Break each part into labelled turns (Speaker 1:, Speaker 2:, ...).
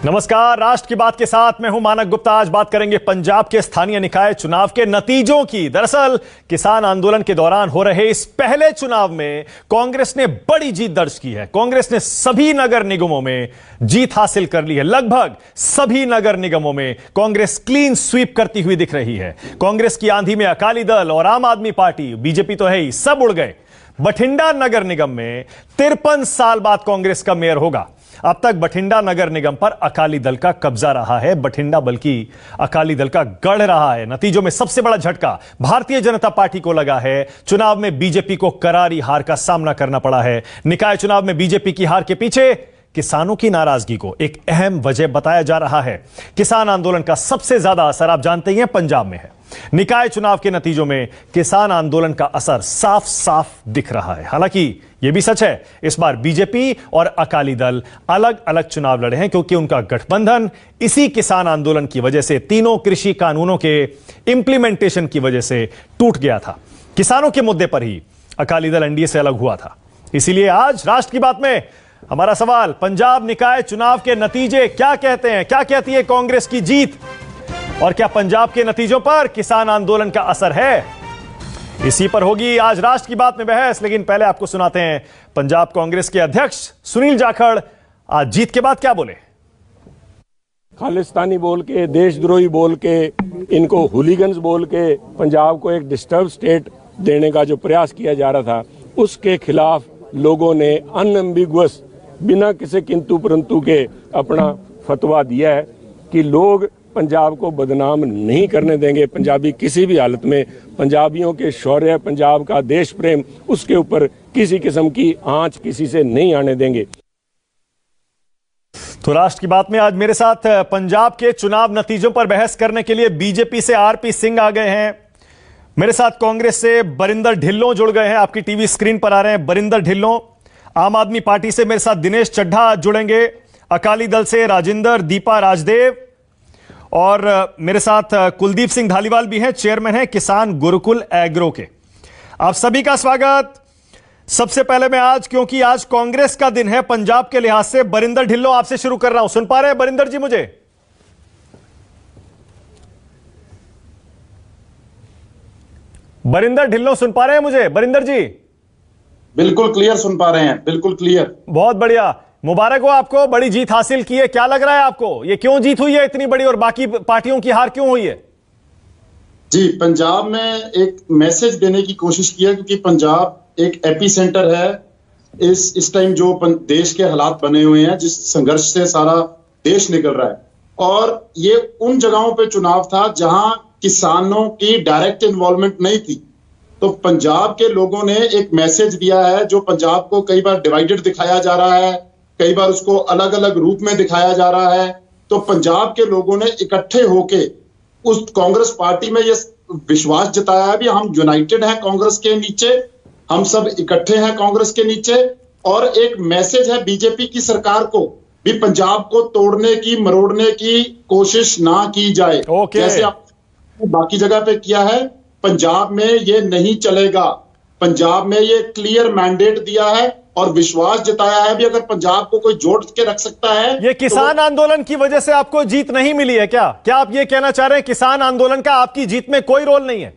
Speaker 1: नमस्कार, राष्ट्र की बात के साथ मैं हूं मानक गुप्ता। आज बात करेंगे पंजाब के स्थानीय निकाय चुनाव के नतीजों की। दरअसल किसान आंदोलन के दौरान हो रहे इस पहले चुनाव में कांग्रेस ने बड़ी जीत दर्ज की है। कांग्रेस ने सभी नगर निगमों में जीत हासिल कर ली है। लगभग सभी नगर निगमों में कांग्रेस क्लीन स्वीप करती हुई दिख रही है। कांग्रेस की आंधी में अकाली दल और आम आदमी पार्टी, बीजेपी तो है ही, सब उड़ गए। बठिंडा नगर निगम में 53 साल बाद कांग्रेस का मेयर होगा। अब तक बठिंडा नगर निगम पर अकाली दल का कब्जा रहा है। बठिंडा बल्कि अकाली दल का गढ़ रहा है। नतीजों में सबसे बड़ा झटका भारतीय जनता पार्टी को लगा है। चुनाव में बीजेपी को करारी हार का सामना करना पड़ा है। निकाय चुनाव में बीजेपी की हार के पीछे किसानों की नाराजगी को एक अहम वजह बताया जा रहा है। किसान आंदोलन का सबसे ज्यादा असर आप जानते ही हैं पंजाब में है। निकाय चुनाव के नतीजों में किसान आंदोलन का असर साफ साफ दिख रहा है। हालांकि यह भी सच है, इस बार बीजेपी और अकाली दल अलग अलग चुनाव लड़े हैं, क्योंकि उनका गठबंधन इसी किसान आंदोलन की वजह से, तीनों कृषि कानूनों के इंप्लीमेंटेशन की वजह से टूट गया था। किसानों के मुद्दे पर ही अकाली दल एनडीए से अलग हुआ था। इसीलिए आज राष्ट्र की बात में हमारा सवाल, पंजाब निकाय चुनाव के नतीजे क्या कहते हैं? क्या कहती है कांग्रेस की जीत? और क्या पंजाब के नतीजों पर किसान आंदोलन का असर है? इसी पर होगी आज राष्ट्र की बात में बहस। लेकिन पहले आपको सुनाते हैं पंजाब कांग्रेस के अध्यक्ष सुनील जाखड़ आज जीत के बाद क्या बोले।
Speaker 2: खालिस्तानी बोल के, देशद्रोही बोल के, इनको हुलीगन्स बोल के पंजाब को एक डिस्टर्ब स्टेट देने का जो प्रयास किया जा रहा था, उसके खिलाफ लोगों ने अनएम्बिगुअस, बिना किसी किंतु परंतु के अपना फतवा दिया है कि लोग पंजाब को बदनाम नहीं करने देंगे। पंजाबी किसी भी हालत में, पंजाबियों के शौर्य, पंजाब का देश प्रेम, उसके ऊपर किसी किस्म की आंच किसी से नहीं आने देंगे।
Speaker 1: तो राष्ट्र की बात में आज मेरे साथ पंजाब के चुनाव नतीजों पर बहस करने के लिए बीजेपी से आरपी सिंह आ गए हैं। मेरे साथ कांग्रेस से बरिंदर ढिल्लों जुड़ गए हैं, आपकी टीवी स्क्रीन पर आ रहे हैं बरिंदर ढिल्लों। आम आदमी पार्टी से मेरे साथ दिनेश चड्ढा जुड़ेंगे। अकाली दल से राजिंदर दीपा राजदेव, और मेरे साथ कुलदीप सिंह धालीवाल भी हैं, चेयरमैन हैं किसान गुरुकुल एग्रो के। आप सभी का स्वागत। सबसे पहले मैं आज, क्योंकि आज कांग्रेस का दिन है पंजाब के लिहाज से, बरिंदर ढिल्लों आपसे शुरू कर रहा हूं। सुन पा रहे हैं बरिंदर जी मुझे? बरिंदर ढिल्लों सुन पा रहे हैं मुझे? बरिंदर जी
Speaker 3: बिल्कुल क्लियर सुन पा रहे हैं, बिल्कुल क्लियर।
Speaker 1: बहुत बढ़िया, मुबारक हो आपको, बड़ी जीत हासिल की है। क्या लग रहा है आपको, ये क्यों जीत हुई है इतनी बड़ी, और बाकी पार्टियों की हार क्यों हुई है?
Speaker 3: जी, पंजाब में एक मैसेज देने की कोशिश की है, क्योंकि पंजाब एक एपी सेंटर है इस टाइम जो देश के हालात बने हुए हैं, जिस संघर्ष से सारा देश निकल रहा है। और ये उन जगहों पे चुनाव था जहां किसानों की डायरेक्ट इन्वॉल्वमेंट नहीं थी। तो पंजाब के लोगों ने एक मैसेज दिया है, जो पंजाब को कई बार डिवाइडेड दिखाया जा रहा है, कई बार उसको अलग अलग रूप में दिखाया जा रहा है। तो पंजाब के लोगों ने इकट्ठे होके उस कांग्रेस पार्टी में ये विश्वास जताया है भी हम यूनाइटेड हैं कांग्रेस के नीचे, हम सब इकट्ठे हैं कांग्रेस के नीचे। और एक मैसेज है बीजेपी की सरकार को भी, पंजाब को तोड़ने की, मरोड़ने की कोशिश ना की जाए। जैसे आप बाकी जगह पे किया है, पंजाब में ये नहीं चलेगा। पंजाब में ये क्लियर मैंडेट दिया है और विश्वास जताया है भी, अगर पंजाब को कोई जोड़ के रख सकता है।
Speaker 1: ये किसान आंदोलन की वजह से आपको जीत नहीं मिली है क्या? क्या आप ये कहना चाह रहे हैं किसान आंदोलन का आपकी जीत में कोई रोल नहीं है?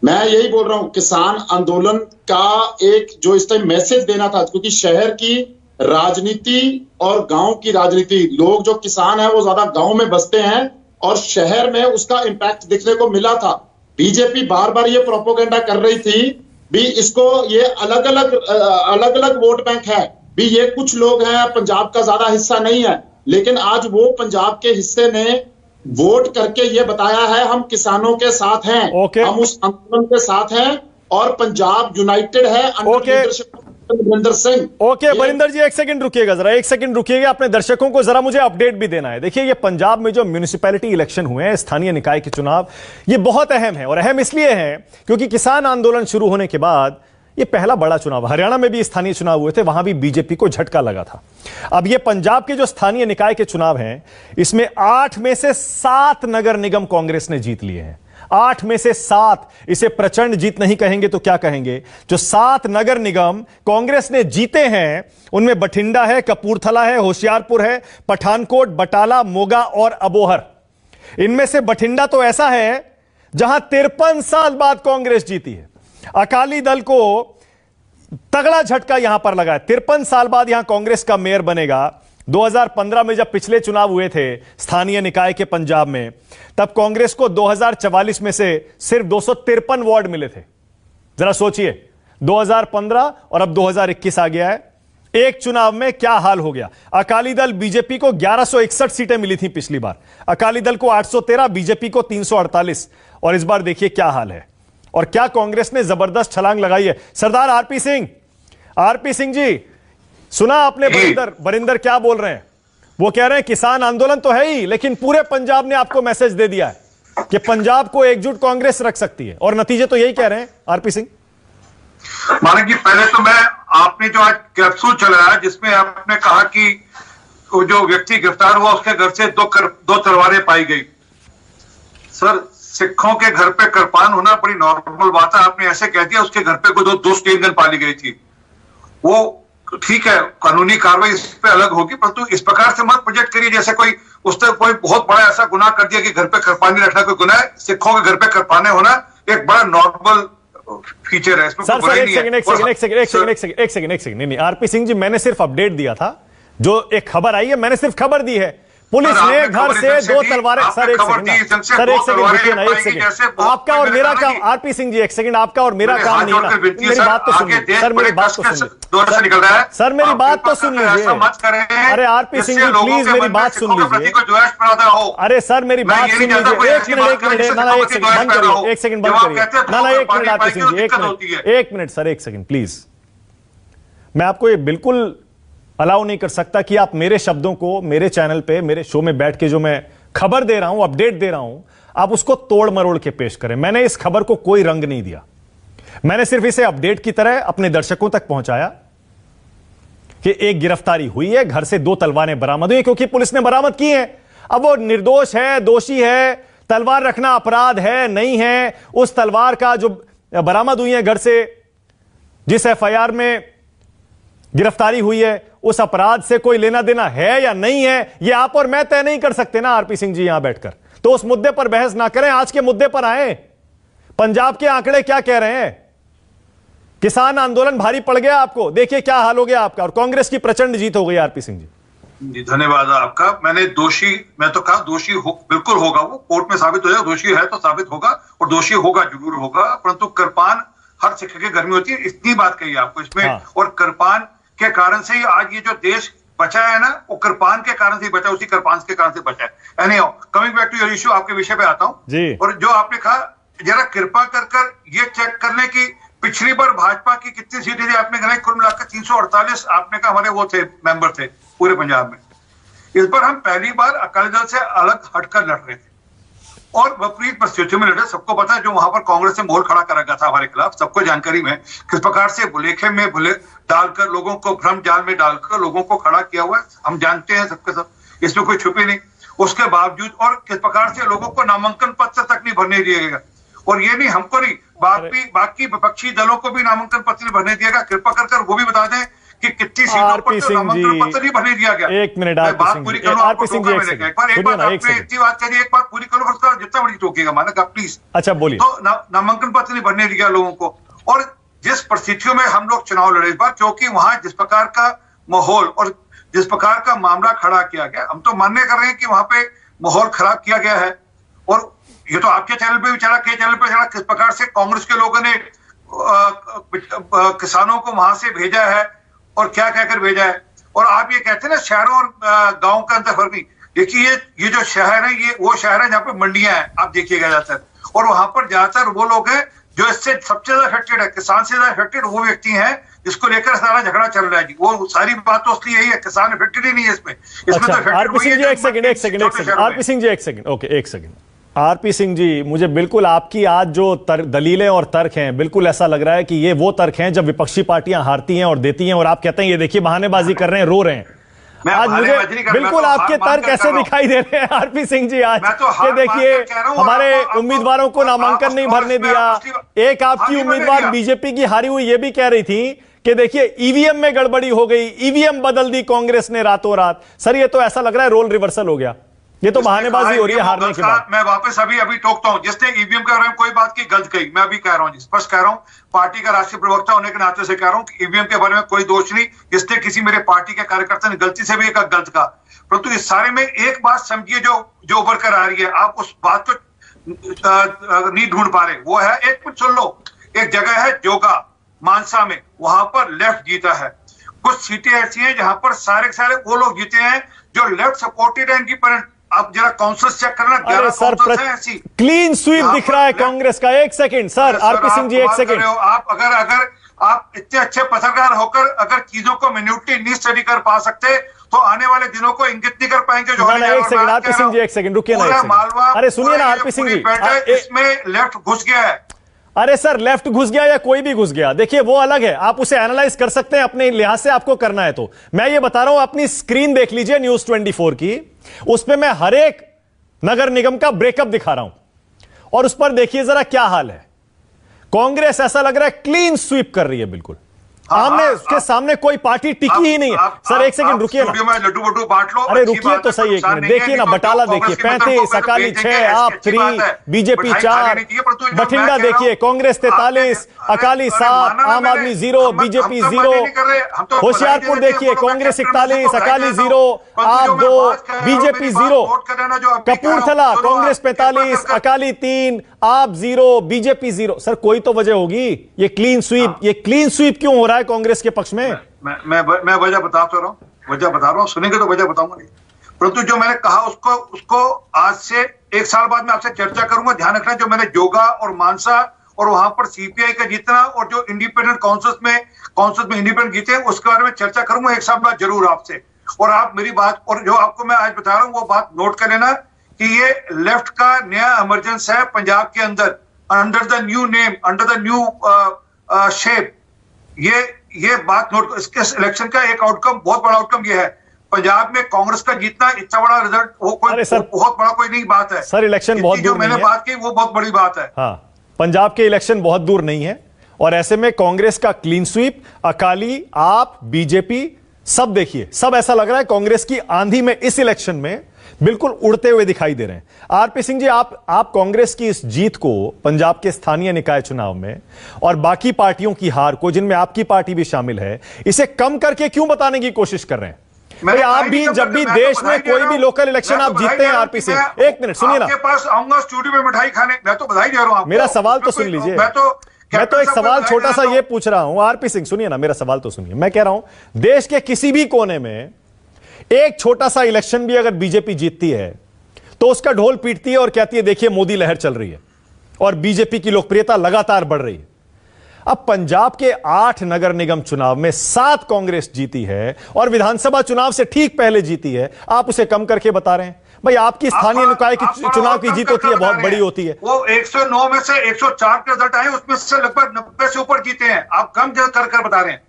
Speaker 3: मैं यही बोल रहा हूं, किसान आंदोलन का एक जो इस टाइम मैसेज देना था, क्योंकि शहर की राजनीति और गांव की राजनीति, लोग जो किसान है वो ज्यादा गांव में बसते हैं और शहर में उसका इंपैक्ट दिखने को मिला था। बीजेपी बार बार ये प्रोपोगेंडा कर रही थी भी, इसको ये अलग अलग वोट बैंक है भी, ये कुछ लोग हैं, पंजाब का ज्यादा हिस्सा नहीं है। लेकिन आज वो पंजाब के हिस्से ने वोट करके ये बताया है हम किसानों के साथ हैं, हम उस आंदोलन के साथ हैं और पंजाब यूनाइटेड है under leadership Barinder Singh.
Speaker 1: Okay Barinder ji, एक सेकंड रुकिएगा, जरा एक सेकंड रुकिएगा। अपने दर्शकों को जरा मुझे अपडेट भी देना है। देखिए, ये पंजाब में जो म्युनिसिपैलिटी इलेक्शन हुए हैं, स्थानीय निकाय के चुनाव, ये बहुत अहम है। और अहम इसलिए है क्योंकि किसान आंदोलन शुरू होने के बाद ये पहला बड़ा चुनाव, हरियाणा में भी स्थानीय चुनाव हुए थे, वहां भी बीजेपी को झटका लगा था। अब ये पंजाब के जो स्थानीय निकाय के चुनाव हैं, इसमें 8 में से 7 नगर निगम कांग्रेस ने जीत लिए हैं। 8 में से 7, इसे प्रचंड जीत नहीं कहेंगे तो क्या कहेंगे। जो 7 नगर निगम कांग्रेस ने जीते हैं उनमें बठिंडा है, कपूरथला है, होशियारपुर है, पठानकोट, बटाला, मोगा और अबोहर। इनमें से बठिंडा तो ऐसा है जहां 53 साल बाद कांग्रेस जीती है। अकाली दल को तगड़ा झटका यहां पर लगा है। 53 साल बाद यहां कांग्रेस का मेयर बनेगा। 2015 में जब पिछले चुनाव हुए थे स्थानीय निकाय के पंजाब में, तब कांग्रेस को 2044 में से सिर्फ 253 वार्ड मिले थे। जरा सोचिए, 2015 और अब 2021 आ गया है, एक चुनाव में क्या हाल हो गया। अकाली दल बीजेपी को 1161 सीटें मिली थी पिछली बार, अकाली दल को 813, बीजेपी को 348, और इस बार देखिए क्या हाल है। और क्या कांग्रेस ने जबरदस्त छलांग लगाई है। सरदार आरपी सिंह जी, सुना आपने बरिंदर क्या बोल रहे हैं। वो कह रहे हैं किसान आंदोलन तो है ही, लेकिन पूरे पंजाब ने आपको मैसेज दे दिया है कि पंजाब को एकजुट कांग्रेस रख सकती है, और नतीजे तो यही कह रहे हैं। आरपी सिंह,
Speaker 4: मानिक जी, पहले तो आपने जो आज कैप्सूल चलाया जिसमें आपने कहा कि जो व्यक्ति गिरफ्तार हुआ उसके घर से दो तलवारें पाई गई। सर, सिखों के घर पे कृपान होना बड़ी नॉर्मल बात है। आपने ऐसे कह दिया उसके घर पे कोई दो स्टेन गन पाली गई थी। वो ठीक है, कानूनी कार्रवाई इस पे अलग होगी, परंतु इस प्रकार से मत प्रोजेक्ट करिए जैसे कोई उसने कोई बहुत बड़ा ऐसा गुनाह कर दिया कि घर पे कृपानी रखना कोई गुनाह है। सिखों के घर पे कृपाने होना एक बड़ा नॉर्मल फीचर है। इसमें
Speaker 1: सर एक सेकंड, नहीं आरपी सिंह जी, मैंने सिर्फ अपडेट दिया था। जो एक खबर आई है मैंने सिर्फ खबर दी है। पुलिस ने घर से 2 तलवारें, सर एक सेकंड रुकिए ना, एक सेकंड। आपका और मेरा काम, आरपी सिंह जी एक सेकंड, आपका और मेरा काम नहीं है ना। मेरी बात तो सुनिए सर, मेरी बात तो सुनिए सर, मेरी बात तो सुन लीजिए। अरे आरपी सिंह जी प्लीज मेरी बात सुन लीजिए। अरे सर मेरी बात सुन लीजिए। एक मिनट, ना एक सेकंड बंद करिए, एक सेकंड बंद करिए, ना एक मिनट आरपी सिंह जी, एक मिनट सर, एक सेकंड प्लीज। मैं आपको ये बिल्कुल अलाउ नहीं कर सकता कि आप मेरे शब्दों को मेरे चैनल पे, मेरे शो में बैठ के जो मैं खबर दे रहा हूं, अपडेट दे रहा हूं, आप उसको तोड़ मरोड़ के पेश करें। मैंने इस खबर को कोई रंग नहीं दिया, मैंने सिर्फ इसे अपडेट की तरह अपने दर्शकों तक पहुंचाया कि एक गिरफ्तारी हुई है, घर से 2 तलवारें बरामद हुई, क्योंकि पुलिस ने बरामद की है। अब वो निर्दोष है, दोषी है, तलवार रखना अपराध है नहीं है, उस तलवार का जो बरामद हुई है घर से, जिस एफआईआर में गिरफ्तारी हुई है, उस अपराध से कोई लेना देना है या नहीं है, यह आप और मैं तय नहीं कर सकते ना आरपी सिंह जी यहां बैठकर। तो उस मुद्दे पर बहस ना करें, आज के मुद्दे पर आए। पंजाब के आंकड़े क्या कह रहे हैं। किसान आंदोलन भारी पड़ गया आपको, देखिए क्या हाल हो गया आपका, और कांग्रेस की प्रचंड जीत हो गई। आरपी सिंह जी
Speaker 4: धन्यवाद आपका। मैं तो कहा दोषी बिल्कुल होगा, वो कोर्ट में साबित हो जाएगा, दोषी है तो साबित होगा, और दोषी होगा जरूर होगा, परंतु कृपान हर सिख के घर में होती है, इतनी बात कही आपको इसमें। और कृपान के कारण से ही आज ये जो देश बचा है ना, वो कृपान के कारण से बचा, उसी कृपान के कारण से बचा है। Anyhow, coming back to your issue, आपके विषय पे आता हूं। और जो आपने कहा, जरा कृपा कर ये चेक कर ले कि पिछली बार भाजपा की कितनी सीटें थी। आपने कहा कुल मिलाकर 348 आपने कहा हमारे वो थे मेंबर थे पूरे पंजाब में। इस बार हम पहली बार अकाली दल से अलग हटकर लड़ रहे थे और विपरीत परिस्थितियों में लड़े। सबको पता है जो वहां पर कांग्रेस ने मोहर खड़ा कर रखा था हमारे खिलाफ, सबको जानकारी में किस प्रकार से बुलेखे में डालकर लोगों को भ्रम जाल में डालकर लोगों को खड़ा किया हुआ है, हम जानते हैं सबके सब, इसमें कोई छुपी नहीं। उसके बावजूद और किस प्रकार से लोगों को नामांकन पत्र तक नहीं भरने दिएगा, और ये नहीं हमको नहीं, बाकी विपक्षी दलों को भी नामांकन पत्र नहीं भरने दिएगा। कृपा कर वो भी बता दें कि कितनी सीटों पर नामांकन पत्र नहीं भरने दिया गया।
Speaker 1: एक मिनट
Speaker 4: बात पूरी करो, आपको धोखा मिलेगा। एक बात आपने इतनी बात कही, एक बात पूरी करो, उसका जितना बड़ी टोकेगा मानक आप प्लीज।
Speaker 1: अच्छा बोलिए।
Speaker 4: तो नामांकन पत्र नहीं भरने दिया लोगों को, और जिस परिस्थितियों में हम लोग चुनाव लड़े इस बार, क्योंकि वहां जिस प्रकार का माहौल और जिस प्रकार का मामला खड़ा किया गया, हम तो मान्य कर रहे हैं कि वहां पे माहौल खराब किया गया है। और ये तो आपके चैनल पे भी चला, के चैनल पे चला, किस प्रकार से कांग्रेस के लोगों ने किसानों को वहां से भेजा है और क्या कहकर भेजा है। और आप ये कहते हैं ना शहरों और गांव का अंतर फर्क नहीं। देखिए ये जो शहर है, ये वो शहर है जहाँ पे मंडियां हैं, आप देखिएगा ज्यादातर, और वहां पर ज्यादातर वो लोग हैं जो इससे सबसे ज्यादा अफेक्टेड है, किसान से ज्यादा अफेक्टेड वो व्यक्ति हैं जिसको लेकर सारा झगड़ा चल रहा है जी। वो सारी बात तो असली यही है, किसान अफेक्टेड ही नहीं है इसमें।
Speaker 1: अच्छा, आरपी सिंह जी एक सेकंड, आरपी सिंह जी एक सेकंड, ओके एक सेकंड। आरपी सिंह जी, मुझे बिल्कुल आपकी आज जो दलीलें और तर्क हैं, बिल्कुल ऐसा लग रहा है कि ये वो तर्क हैं जब विपक्षी पार्टियां हारती हैं और देती हैं और आप कहते हैं ये देखिए बहानेबाजी कर रहे हैं, रो रहे हैं। आज मुझे बिल्कुल आपके तर्क ऐसे दिखाई दे रहे हैं आरपी सिंह जी आज कि देखिए हमारे उम्मीदवारों को नामांकन नहीं भरने दिया। एक आपकी उम्मीदवार बीजेपी की हारी हुई ये भी कह रही थी कि देखिए ईवीएम में गड़बड़ी हो गई, ईवीएम बदल दी कांग्रेस ने रातों रात। सर ये तो ऐसा लग रहा है रोल रिवर्सल हो गया, ये तो बहानेबाजी हो रही है हारने के बाद।
Speaker 4: मैं वापस अभी टोकता हूं, जिसने ईवीएम के बारे में कोई बात की गलत कही, मैं अभी कह रहा हूं, स्पष्ट कह रहा हूं, पार्टी का राष्ट्रीय प्रवक्ता होने के नाते से कह रहा हूं कि ईवीएम के बारे में कोई दोष नहीं, जिसने किसी मेरे पार्टी के कार्यकर्ता ने गलती से भी एक गलत कहा। परंतु इस सारे में एक बात समझिए जो उभर कर आ रही है, आप उस बात को नहीं ढूंढ पा रहे, वो है, एक मिनट सुन लो, एक जगह है जोगा मानसा में, वहां पर लेफ्ट जीता है। कुछ सीटें ऐसी हैं जहां पर सारे के सारे वो लोग जीते हैं जो लेफ्ट सपोर्टेड है, इंडिपेंडेंट। आप जरा काउंसिल चेक करना, 11 काउंसिल्स हैं ऐसी।
Speaker 1: क्लीन स्वीप दिख रहा है कांग्रेस का। एक सेकंड सर, आरपी सिंह जी, एक सेकंड।
Speaker 4: आप अगर आप इतने अच्छे पत्रकार होकर अगर चीजों को मिन्यूटली नहीं स्टडी कर पा सकते तो आने वाले दिनों को इंगित नहीं कर पाएंगे। जो
Speaker 1: एक सेकंड आरपी सिंह जी, एक सेकंड रुकिए ना, अरे सुनिए ना आरपी सिंह जी,
Speaker 4: इसमें लेफ्ट घुस गया है।
Speaker 1: अरे सर लेफ्ट घुस गया या कोई भी घुस गया, देखिए वो अलग है, आप उसे एनालाइज कर सकते हैं अपने लिहाज से, आपको करना है तो। मैं ये बता रहा हूं, अपनी स्क्रीन देख लीजिए न्यूज 24 की, उस पर मैं हर एक नगर निगम का ब्रेकअप दिखा रहा हूं और उस पर देखिए जरा क्या हाल है। कांग्रेस ऐसा लग रहा है क्लीन स्वीप कर रही है बिल्कुल, आमने उसके सामने कोई पार्टी टिकी ही नहीं है। सर एक सेकंड रुकिए ना,
Speaker 4: लड्डू बड्डू बांट लो।
Speaker 1: अरे रुकिए तो सही, एक मिनट देखिए ना, बटाला देखिए 35, अकाली 6, आप 3, बीजेपी 4, बठिंडा देखिए कांग्रेस 43, अकाली 7, आम आदमी 0, बीजेपी 0, होशियारपुर देखिए कांग्रेस 41, अकाली 0, आप 2, बीजेपी 0, कपूरथला कांग्रेस 45, अकाली 3, आप 0, बीजेपी 0। सर कोई तो वजह होगी, ये क्लीन स्वीप क्यों हो रहा है कांग्रेस के पक्ष में?
Speaker 4: मैं वजह बता तो रहा हूं, वजह बता रहा हूं, सुनेंगे तो वजह बताऊंगा नहीं। परंतु जो मैंने कहा उसको आज से 1 साल बाद मैं आपसे चर्चा करूंगा। ध्यान रखना, जो मैंने जोगा और मानसा और वहां पर सीपीआई का जीतना और जो इंडिपेंडेंट काउंसिल्स में इंडिपेंडेंट जीते हैं उसके बारे में चर्चा करूंगा 1 साल बाद जरूर आपसे। और आप मेरी बात, और जो आपको मैं आज बता रहा हूं वो बात नोट कर लेना कि ये लेफ्ट का नया इमरजेंस है पंजाब के अंदर, under the new name, under the new shape. ये बात नोट, इसके इलेक्शन का एक आउटकम, बहुत बड़ा आउटकम ये है, पंजाब में कांग्रेस का जीतना इतना बड़ा रिजल्ट, वो कोई बहुत बड़ा कोई नहीं बात है
Speaker 1: सर। इलेक्शन बहुत दूर
Speaker 4: मैंने बात की वो बहुत बड़ी बात है।
Speaker 1: हाँ, पंजाब के इलेक्शन बहुत दूर नहीं है और ऐसे में कांग्रेस का क्लीन स्वीप, अकाली, आप, बीजेपी सब देखिए, सब ऐसा लग रहा है कांग्रेस की आंधी में इस इलेक्शन में बिल्कुल उड़ते हुए दिखाई दे रहे हैं। आरपी सिंह जी, आप कांग्रेस की इस जीत को पंजाब के स्थानीय निकाय चुनाव में और बाकी पार्टियों की हार को, जिनमें आपकी पार्टी भी शामिल है, इसे कम करके क्यों बताने की कोशिश कर रहे हैं? आप भी जब भी देश में कोई भी लोकल इलेक्शन आप जीतते हैं आरपी सिंह, एक मिनट सुनिए ना,
Speaker 4: आपके पास आऊंगा स्टूडियो में मिठाई खाने, मैं तो बधाई दे रहा हूं आपको।
Speaker 1: मेरा सवाल तो सुन लीजिए, मैं तो एक सवाल छोटा सा ये पूछ रहा हूं आरपी सिंह, सुनिए ना, मेरा सवाल तो सुनिए। मैं कह रहा हूं देश के किसी भी कोने में एक छोटा सा इलेक्शन भी अगर बीजेपी जीतती है तो उसका ढोल पीटती है और कहती है देखिए मोदी लहर चल रही है और बीजेपी की लोकप्रियता लगातार बढ़ रही है। अब पंजाब के 8 नगर निगम चुनाव में 7 कांग्रेस जीती है और विधानसभा चुनाव से ठीक पहले जीती है, आप उसे कम करके बता रहे हैं। भाई आपकी स्थानीय निकाय की चुनाव की जीत होती है, बहुत बड़ी होती है।
Speaker 4: वो 109 में से 104 के रिजल्ट आए, उसमें से लगभग 90 से ऊपर जीते हैं, आप कम कर बता रहे हैं।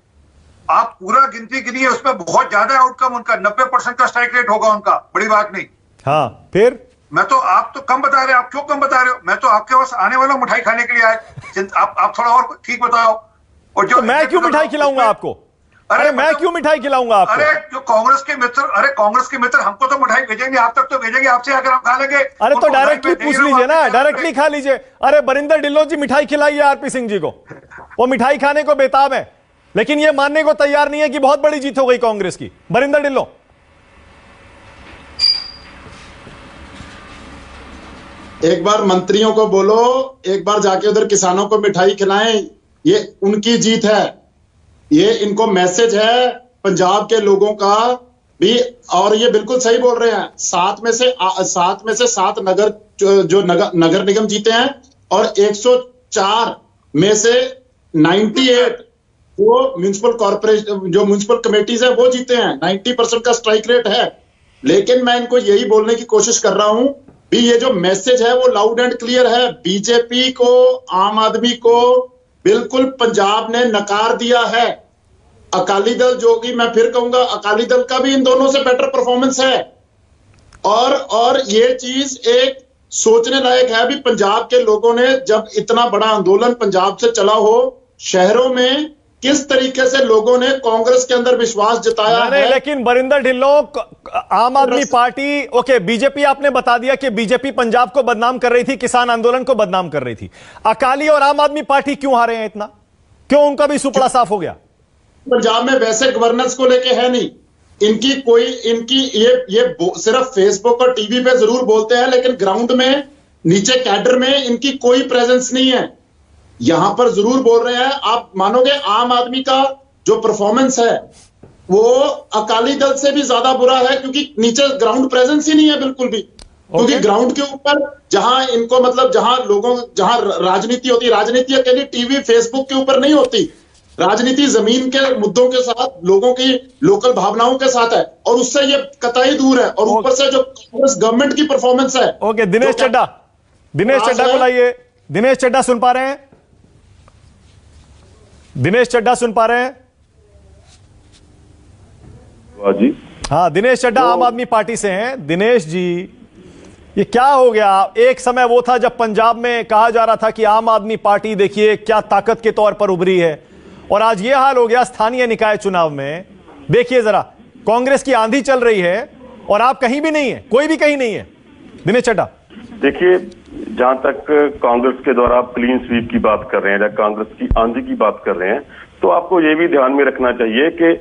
Speaker 4: आप पूरा गिनती गिनिए, उसमें बहुत ज्यादा आउटकम उनका, 90% का स्ट्राइक रेट होगा उनका, बड़ी बात नहीं।
Speaker 1: हाँ फिर
Speaker 4: आप तो कम बता रहे हैं, आप क्यों कम बता रहे हो? मैं तो आपके पास आने वाला मिठाई खाने के लिए आए, आप थोड़ा और ठीक बताओ। और जो
Speaker 1: तो मैं क्यों मिठाई खिलाऊंगा आपको? अरे मैं क्यों मिठाई खिलाऊंगा आपको?
Speaker 4: अरे जो कांग्रेस के मित्र हमको तो मिठाई भेजेंगे, आप तक तो भेजेंगे, आपसे अगर हम खा लेंगे।
Speaker 1: अरे तो डायरेक्टली पूछ लीजिए ना, डायरेक्टली खा लीजिए। अरे बरिंदर ढिल्लों जी मिठाई खिलाइए आरपी सिंह जी को, वो मिठाई खाने को बेताब है, लेकिन ये मानने को तैयार नहीं है कि बहुत बड़ी जीत हो गई कांग्रेस की। बरिंदर ढिल्लों,
Speaker 3: एक बार मंत्रियों को बोलो, एक बार जाके उधर किसानों को मिठाई खिलाएं, ये उनकी जीत है, ये इनको मैसेज है पंजाब के लोगों का भी। और ये बिल्कुल सही बोल रहे हैं, 7 में से 7 नगर निगम जीते हैं और 104 में से 98 वो म्युनिसिपल कॉर्पोरेशन, जो म्युनिसिपल कमेटीज है वो जीते हैं। 90% का स्ट्राइक रेट है। लेकिन मैं इनको यही बोलने की कोशिश कर रहा हूं भी, ये जो मैसेज है वो लाउड एंड क्लियर है। बीजेपी को, आम आदमी को बिल्कुल पंजाब ने नकार दिया है। अकाली दल जो कि मैं फिर कहूंगा अकाली दल का भी इन दोनों से बेटर परफॉर्मेंस है। और ये चीज एक सोचने लायक है भी, पंजाब के लोगों ने जब इतना बड़ा आंदोलन पंजाब से चला हो, शहरों में किस तरीके से लोगों ने कांग्रेस के अंदर विश्वास जताया है।
Speaker 1: लेकिन बरिंदर ढिल्लो, आम आदमी पार्टी, ओके, बीजेपी आपने बता दिया कि बीजेपी पंजाब को बदनाम कर रही थी, किसान आंदोलन को बदनाम कर रही थी। अकाली और आम आदमी पार्टी क्यों हारे हैं इतना? क्यों उनका भी सुपड़ा साफ हो गया?
Speaker 3: पंजाब में वैसे गवर्नेंस को लेके है नहीं इनकी ये सिर्फ फेसबुक और टीवी पे जरूर बोलते हैं, लेकिन ग्राउंड में नीचे कैडर में इनकी कोई प्रेजेंस नहीं है। यहां पर जरूर बोल रहे हैं, आप मानोगे आम आदमी का जो परफॉर्मेंस है वो अकाली दल से भी ज्यादा बुरा है, क्योंकि नीचे ग्राउंड प्रेजेंस ही नहीं है बिल्कुल भी। क्योंकि ग्राउंड के ऊपर जहां इनको मतलब जहां राजनीति होती है, राजनीति अकेली टीवी फेसबुक के ऊपर नहीं होती, राजनीति जमीन के मुद्दों के साथ, लोगों की लोकल भावनाओं के साथ है, और उससे ये कतई दूर है। और ऊपर से जो कांग्रेस गवर्नमेंट की परफॉर्मेंस है।
Speaker 1: ओके, दिनेश चड्डा को लाइए। दिनेश चड्डा सुन पा रहे हैं? दिनेश चड्डा सुन पा रहे हैं?
Speaker 5: जी
Speaker 1: हाँ, दिनेश चड्डा आम आदमी पार्टी से हैं। दिनेश जी, ये क्या हो गया? एक समय वो था जब पंजाब में कहा जा रहा था कि आम आदमी पार्टी देखिए क्या ताकत के तौर पर उभरी है, और आज ये हाल हो गया स्थानीय निकाय चुनाव में। देखिए जरा, कांग्रेस की आंधी चल रही है और आप कहीं भी नहीं है, कोई भी कहीं नहीं है। दिनेश चड्डा,
Speaker 5: देखिए, जहां तक कांग्रेस के द्वारा आप क्लीन स्वीप की बात कर रहे हैं या कांग्रेस की आंधी की बात कर रहे हैं, तो आपको ये भी ध्यान में रखना चाहिए कि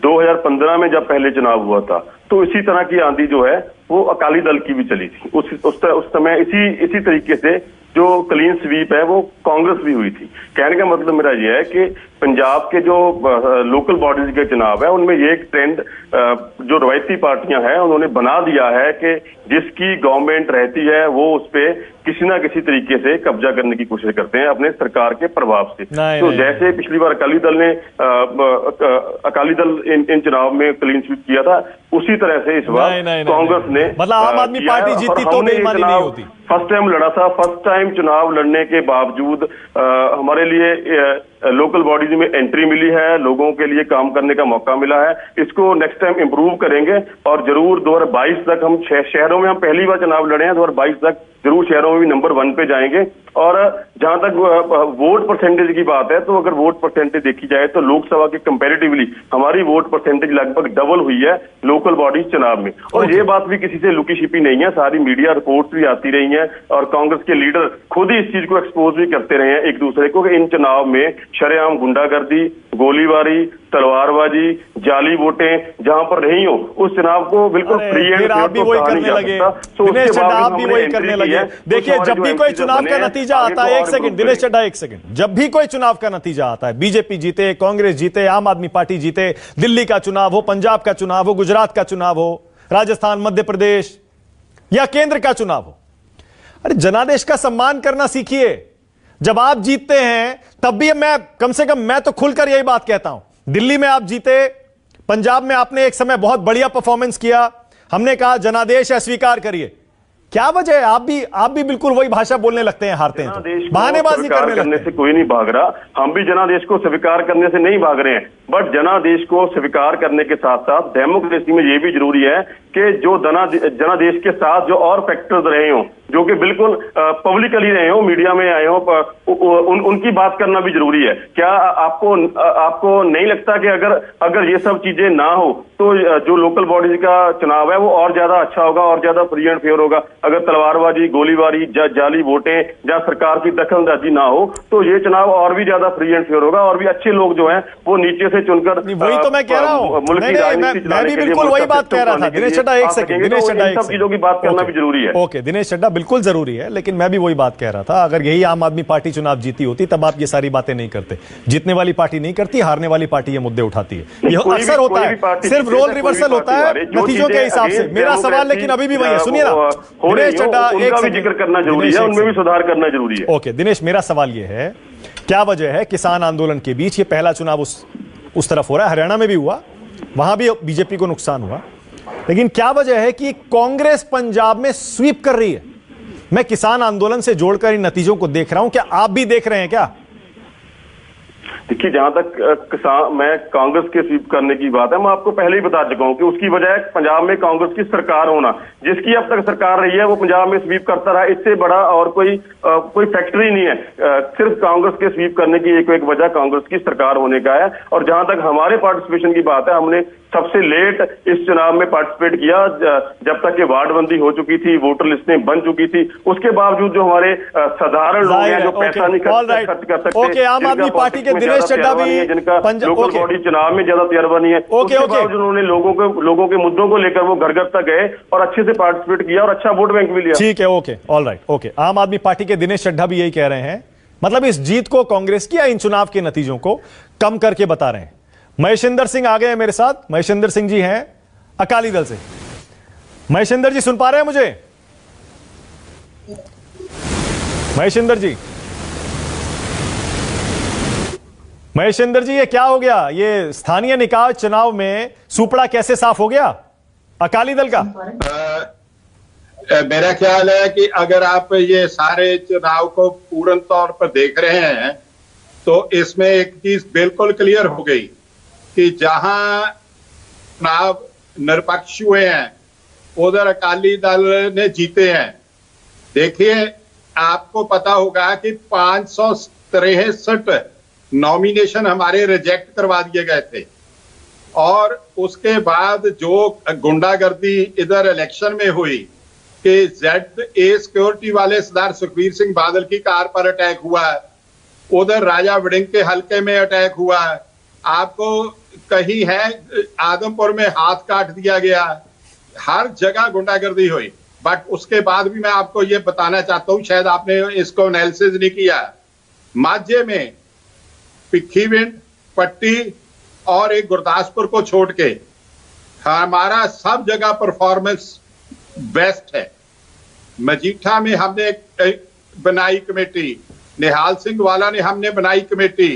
Speaker 5: 2015 में जब पहले चुनाव हुआ था तो इसी तरह की आंधी जो है वो अकाली दल की भी चली थी। उस समय इसी तरीके से जो क्लीन स्वीप है वो कांग्रेस भी हुई थी। कहने का मतलब मेरा ये है कि पंजाब के जो लोकल बॉडीज के चुनाव है उनमें ये एक ट्रेंड जो रवायती पार्टियां हैं उन्होंने बना दिया है कि जिसकी गवर्नमेंट रहती है वो उस पे किसी ना किसी तरीके से कब्जा करने की कोशिश करते हैं अपने सरकार के प्रभाव से। तो जैसे पिछली बार अकाली दल इन चुनाव में क्लीन स्वीप किया था, उसी तरह से इस बार कांग्रेस ने,
Speaker 1: मतलब आम आदमी पार्टी जीती तो बेईमानी नहीं होती।
Speaker 5: फर्स्ट टाइम लड़ा था, फर्स्ट टाइम चुनाव लड़ने के बावजूद हमारे लिए लोकल बॉडीज में एंट्री मिली है, लोगों के लिए काम करने का मौका मिला है। इसको नेक्स्ट टाइम इंप्रूव करेंगे और जरूर 2022 तक हम शहरों में हम पहली बार चुनाव लड़े हैं, 2022 तक जरूर शहरों में भी नंबर 1 पे जाएंगे। और जहां तक वोट परसेंटेज की बात है, तो अगर वोट परसेंटेज देखी जाए तो लोकसभा के कंपैरेटिवली हमारी वोट परसेंटेज लगभग डबल हुई है लोकल बॉडीज चुनाव में। और ये बात भी किसी से लुकी छिपी नहीं है, सारी मीडिया रिपोर्ट्स भी आती रही हैं और कांग्रेस के लीडर खुद ही इस चीज को एक्सपोज भी करते रहे हैं एक दूसरे को कि इन चुनाव में शरेआम गुंडागर्दी, गोलीबारी, तलवारबाजी, जाली वोटें जहां पर रही हो, उस चुनाव को बिल्कुल फ्री एंड
Speaker 1: आप भी वही करने लगे। दिनेश चड्डा, आप भी वही करने लगे। देखिए, जब भी कोई चुनाव का नतीजा आता है, एक सेकंड दिनेश चड्डा, एक सेकंड, जब भी कोई चुनाव का नतीजा आता है, बीजेपी जीते, कांग्रेस जीते, आम आदमी पार्टी जीते, दिल्ली का चुनाव हो, पंजाब का चुनाव हो, गुजरात का चुनाव हो, राजस्थान, मध्य प्रदेश या केंद्र का चुनाव हो, अरे जनादेश का सम्मान करना सीखिए। जब आप जीतते हैं तब भी मैं कम से कम मैं तो खुलकर यही बात कहता हूं, दिल्ली में आप जीते, पंजाब में आपने एक समय बहुत बढ़िया परफॉर्मेंस किया, हमने कहा जनादेश है, स्वीकार करिए। क्या वजह है आप भी बिल्कुल वही भाषा बोलने लगते हैं हारते हैं तो? बहानेबाजी करने
Speaker 5: से कोई नहीं भाग रहा, हम भी जनादेश को स्वीकार करने से नहीं भाग रहे हैं, बट जनादेश को स्वीकार करने के साथ साथ डेमोक्रेसी में यह भी जरूरी है कि जो जनादेश के साथ जो और फैक्टर्स रहे हों जो कि बिल्कुल पब्लिकली रहे हो, मीडिया में आए हो, उनकी बात करना भी जरूरी है। क्या आपको नहीं लगता कि अगर ये सब चीजें ना हो तो जो लोकल बॉडीज का चुनाव है वो और ज्यादा अच्छा होगा और ज्यादा फ्री एंड फेयर होगा? अगर तलवारबाजी, गोलीबारी, जाली वोटें या सरकार की दखलंदाजी ना हो तो ये चुनाव और भी ज्यादा फ्री एंड फेयर होगा और भी अच्छे लोग जो हैं वो नीचे से चुनकर,
Speaker 1: वही तो मैं कह रहा हूं, मैं भी बिल्कुल वही बात कह रहा था। दिनेश चड्डा, एक सेकंड, दिनेश चड्डा,
Speaker 5: सब चीजों की बात करना भी जरूरी है।
Speaker 1: ओके दिनेश चड्डा, बिल्कुल जरूरी है, लेकिन मैं भी वही बात कह रहा था, अगर यही आम आदमी पार्टी चुनाव जीती होती तब आप ये सारी बातें नहीं करते। जीतने वाली पार्टी नहीं करती, हारने वाली पार्टी ये मुद्दे उठाती है। यह अक्सर होता है, सिर्फ रोल रिवर्सल होता है नतीजों के हिसाब से। मेरा सवाल लेकिन अभी भी वही है, सुनिए ना दिनेश चड्डा, एक
Speaker 5: जिक्र करना जरूरी है, उनमें भी सुधार करना जरूरी है।
Speaker 1: ओके दिनेश, मेरा सवाल यह है, क्या वजह है किसान आंदोलन के बीच ये पहला चुनाव उस तरफ हो रहा है, हरियाणा में भी हुआ, वहां भी बीजेपी को नुकसान हुआ, लेकिन क्या वजह है कि कांग्रेस पंजाब में स्वीप कर रही है? मैं किसान आंदोलन से जोड़कर इन नतीजों को देख रहा हूं, क्या आप भी देख रहे हैं क्या?
Speaker 5: देखिए, जहां तक किसान मैं कांग्रेस के स्वीप करने की बात है, मैं आपको पहले ही बता चुका हूं कि उसकी वजह है पंजाब में कांग्रेस की सरकार होना। जिसकी अब तक सरकार रही है वो पंजाब में स्वीप करता रहा, इससे बड़ा और कोई फैक्टरी नहीं है। सिर्फ कांग्रेस के स्वीप करने की एक वजह कांग्रेस की सरकार होने का है। और जहां तक हमारे पार्टिसिपेशन की बात है, हमने सबसे लेट इस चुनाव में पार्टिसिपेट किया, जब तक ये वार्डबंदी हो चुकी थी, वोटर लिस्टें बन चुकी थी। उसके बावजूद जो हमारे साधारण लोग हैं जो पैसा नहीं खर्च कर सकते,
Speaker 1: आम आदमी पार्टी के दिनेश चड्ढा भी,
Speaker 5: जिनका लोकल बॉडी चुनाव में ज्यादा तजर्बा नहीं है, उसके बावजूद उन्होंने लोगों के मुद्दों को लेकर वो घर घर तक गए और अच्छे से पार्टिसिपेट किया और अच्छा वोट बैंक भी लिया।
Speaker 1: ठीक है, ओके, ऑल राइट, ओके। आम आदमी पार्टी के दिनेश चड्ढा भी यही कह रहे हैं, मतलब इस जीत को कांग्रेस की या इन चुनाव के नतीजों को कम करके बता रहे हैं। महेशिंदर सिंह आ गए हैं मेरे साथ। महेशिंदर सिंह जी हैं अकाली दल से। महेशिंदर जी सुन पा रहे हैं मुझे? महेशिंदर जी, महेशिंदर जी, ये क्या हो गया? ये स्थानीय निकाय चुनाव में सुपड़ा कैसे साफ हो गया अकाली दल का?
Speaker 6: मेरा ख्याल है कि अगर आप ये सारे चुनाव को पूर्ण तौर पर देख रहे हैं तो इसमें एक चीज बिल्कुल क्लियर हो गई कि जहां चुनाव निरपक्ष हुए हैं उधर अकाली दल ने जीते हैं। देखिए, आपको पता होगा कि 563 नॉमिनेशन हमारे रिजेक्ट करवा दिए गए थे और उसके बाद जो गुंडागर्दी इधर इलेक्शन में हुई कि ZA सिक्योरिटी वाले सरदार सुखबीर सिंह बादल की कार पर अटैक हुआ, उधर राजा वड़िंग के हलके में अटैक हुआ, आपको कहीं है आदमपुर में हाथ काट दिया गया, हर जगह गुंडागर्दी हुई। बट उसके बाद भी मैं आपको ये बताना चाहता हूं, शायद आपने इसको एनालिसिस नहीं किया, माझे में भिखीविंड, पट्टी और एक गुरदासपुर को छोड़ के हमारा सब जगह परफॉर्मेंस बेस्ट है। मजीठा में हमने एक बनाई कमेटी, निहाल सिंह वाला ने हमने बनाई कमेटी,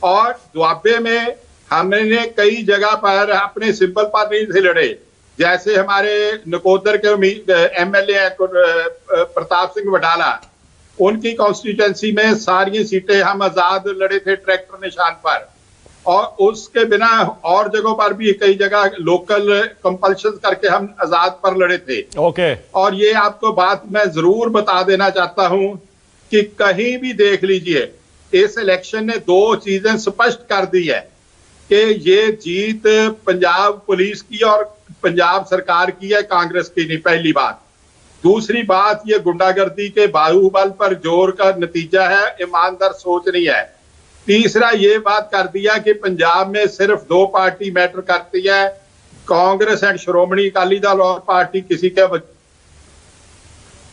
Speaker 6: और दुआबे में हमने कई जगह पर अपने सिंपल पार्टी से लड़े। जैसे हमारे नकोदर के MLA प्रताप सिंह वडाला, उनकी कॉन्स्टिट्यूएंसी में सारी सीटें हम आजाद लड़े थे ट्रैक्टर निशान पर, और उसके बिना और जगहों पर भी कई जगह लोकल कंपल्शन करके हम आजाद पर लड़े थे।
Speaker 1: ओके।
Speaker 6: और ये आपको बात मैं जरूर बता देना चाहता हूं कि कहीं भी देख लीजिए, इस इलेक्शन ने दो चीजें स्पष्ट कर दी है कि ये जीत पंजाब पुलिस की और पंजाब सरकार की है, कांग्रेस की नहीं, पहली बात। दूसरी बात, ये गुंडागर्दी के बाहुबल पर जोर का नतीजा है, ईमानदार सोच नहीं है। तीसरा ये बात कर दिया कि पंजाब में सिर्फ दो पार्टी मैटर करती है, कांग्रेस एंड श्रोमणी अकाली दल, और पार्टी किसी के।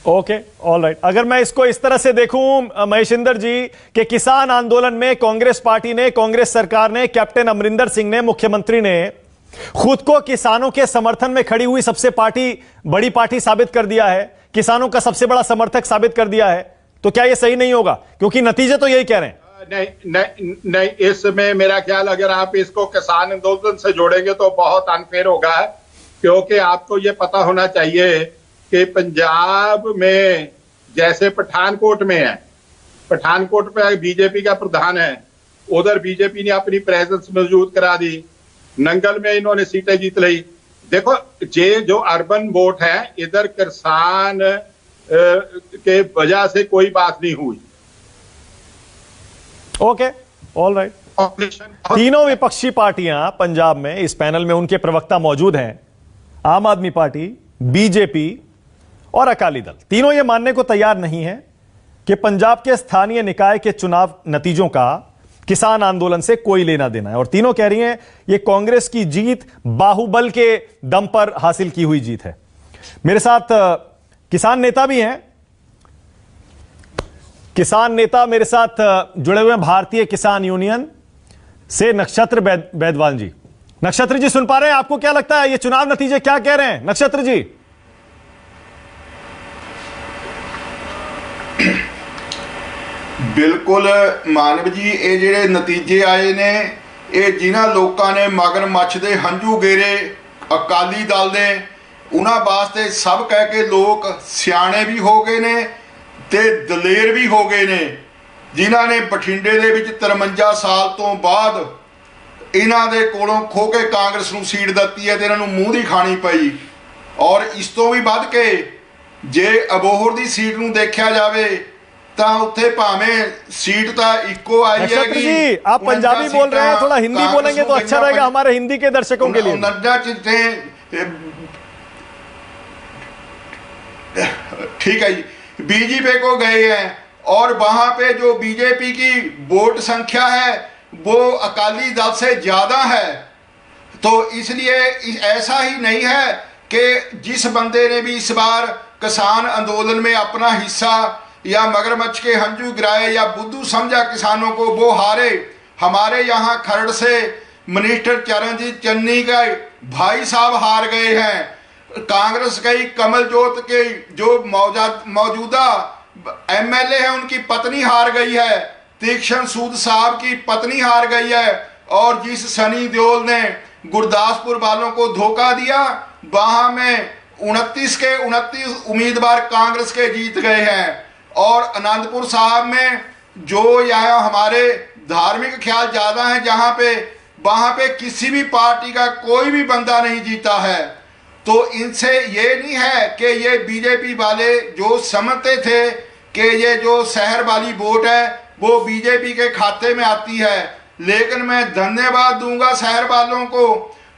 Speaker 1: Okay, all right. अगर मैं इसको इस तरह से देखूं महेशिंदर जी कि किसान आंदोलन में कांग्रेस पार्टी ने, कांग्रेस सरकार ने, कैप्टन अमरिंदर सिंह ने, मुख्यमंत्री ने खुद को किसानों के समर्थन में खड़ी हुई सबसे बड़ी पार्टी साबित कर दिया है, किसानों का सबसे बड़ा समर्थक साबित कर दिया है, तो क्या यह सही नहीं होगा? क्योंकि नतीजे तो यही कह रहे हैं।
Speaker 6: नहीं, इसमें मेरा ख्याल अगर आप इसको किसान आंदोलन से जोड़ेंगे तो बहुत अनफेयर होगा, क्योंकि आपको यह पता होना चाहिए कि पंजाब में जैसे पठानकोट में है, पठानकोट में बीजेपी का प्रधान है, उधर बीजेपी ने अपनी प्रेजेंस मौजूद करा दी, नंगल में इन्होंने सीटें जीत ली। देखो, ये जो अर्बन वोट है, इधर किसान के वजह से कोई बात नहीं हुई।
Speaker 1: Okay, all right. तीनों विपक्षी पार्टियां पंजाब में, इस पैनल में उनके प्रवक्ता मौजूद हैं, आम आदमी पार्टी, बीजेपी और अकाली दल, तीनों यह मानने को तैयार नहीं है कि पंजाब के स्थानीय निकाय के चुनाव नतीजों का किसान आंदोलन से कोई लेना देना है, और तीनों कह रही हैं यह कांग्रेस की जीत बाहुबल के दम पर हासिल की हुई जीत है। मेरे साथ किसान नेता भी हैं, किसान नेता मेरे साथ जुड़े हुए हैं भारतीय किसान यूनियन से नक्षत्र बैदवान जी। नक्षत्र जी सुन पा रहे हैं? आपको क्या लगता है ये चुनाव नतीजे क्या कह रहे हैं नक्षत्र जी?
Speaker 7: बिल्कुल मानव जी, ये ਜਿਹੜੇ ਨਤੀਜੇ ਆਏ ਨੇ, ਇਹ ਜਿਨ੍ਹਾਂ ਲੋਕਾਂ ਨੇ ਮਗਰਮੱਛ ਦੇ ਹੰਝੂ ਗੇਰੇ ਅਕਾਲੀ ਦਲ ਦੇ, ਉਹਨਾਂ ਵਾਸਤੇ ਸਭ ਕਹਿ ਕੇ ਲੋਕ ਸਿਆਣੇ ਵੀ ਹੋ ਗਏ ਨੇ ਤੇ ਦਲੇਰ ਵੀ ਹੋ ਗਏ ਨੇ। ਜਿਨ੍ਹਾਂ ਨੇ ਬਠਿੰਡੇ ਦੇ ਵਿੱਚ 53 ਸਾਲ ਤੋਂ ਬਾਅਦ ਇਹਨਾਂ ਦੇ ਕੋਲੋਂ ਖੋ ਕੇ ਕਾਂਗਰਸ ਨੂੰ ਸੀਟ ਦਿੱਤੀ ਹੈ ਤੇ ਇਹਨਾਂ ਨੂੰ ਮੂੰਹ ਦੀ ਖਾਣੀ ਪਈ। ਔਰ ਇਸ ਤੋਂ ਵੀ ਵੱਧ ਕੇ ਜੇ ਅਬੋਹਰ ਦੀ ਸੀਟ ਨੂੰ ਦੇਖਿਆ ਜਾਵੇ ਤਾਂ ਉੱਥੇ ਭਾਵੇਂ सीट तो इको आई है।
Speaker 1: नक्षत्र जी, आप पंजाबी बोल रहे हैं, थोड़ा हिंदी बोलेंगे तो अच्छा रहेगा हमारे हिंदी के दर्शकों के लिए।
Speaker 7: ठीक है जी, बीजेपी को गए हैं और वहां पे जो बीजेपी की वोट संख्या है वो अकाली दल से ज्यादा है। तो इसलिए ऐसा ही नहीं है कि जिस बंदे ने भी इस बार किसान आंदोलन में अपना हिस्सा या मगरमच्छ के हंजू गिराए या बुद्धू समझा किसानों को, वो हारे। हमारे यहाँ खरड़ से मिनिस्टर चरणजीत चन्नी के भाई साहब हार गए हैं। कांग्रेस के कमलजोत के जो मौजूदा एमएलए हैं उनकी पत्नी हार गई है। तीक्ष्ण सूद साहब की पत्नी हार गई है। और जिस सनी देओल ने गुरदासपुर वालों को धोखा दिया, वहां में 29 के 29 उम्मीदवार कांग्रेस के जीत गए हैं। और आनंदपुर साहब में जो यहाँ हमारे धार्मिक ख्याल ज़्यादा हैं, जहाँ पे वहाँ पे किसी भी पार्टी का कोई भी बंदा नहीं जीता है। तो इनसे ये नहीं है कि ये बीजेपी वाले जो समझते थे कि ये जो शहर वाली वोट है वो बीजेपी के खाते में आती है। लेकिन मैं धन्यवाद दूंगा शहर वालों को